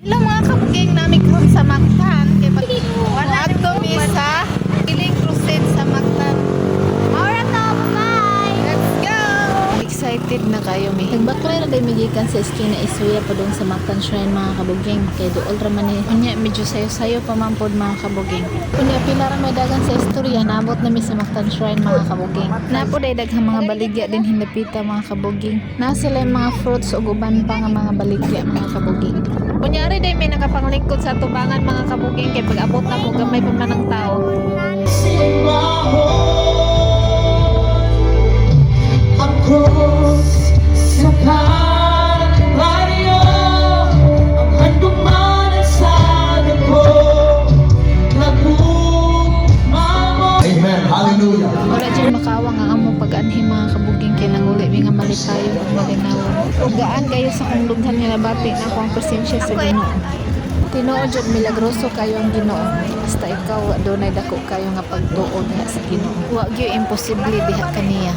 Hello mga kabuging namin karon sa Mactan kay wala to misa iling crusade sa Mactan. Alright na, bye. Let's go. Excited na kayo mi. Nagbakray na day magikan sa esquina Isuya pa doon sa Mactan Shrine mga kabuging. Kay dool ra man ni unya medyo sayo-sayo pa man pod mga kabuging. Unya pila ra may dagan sa istorya naabot na mi sa Mactan Shrine mga kabuging. Napo day daghang mga baligya din hinapita mga kabuging. Na sila yung mga fruits ug uban pa nga mga baligya mga kabuging. Kunyari day may nakapanglingkod sa tubangan mga kabuging kay pag-abot na mo gamay pa man ang tao. Across sa Kalbaryo, ang handog man at sabi ko, nagumamo. Amen. Hallelujah. Wala dyan makawang ang amo pag-anhi mga kabuging kay nanguli mi nga malitayo ug malinaw. Gaan kayo sa kung lughan nga nabati na ako ang presensya sa Ginoo. Tinoo jud milagroso kayo ang Ginoo. Basta ikaw adunay dako kayo nga pagtuo diha sa Ginoo. Wa gyud imposible diha kaniya.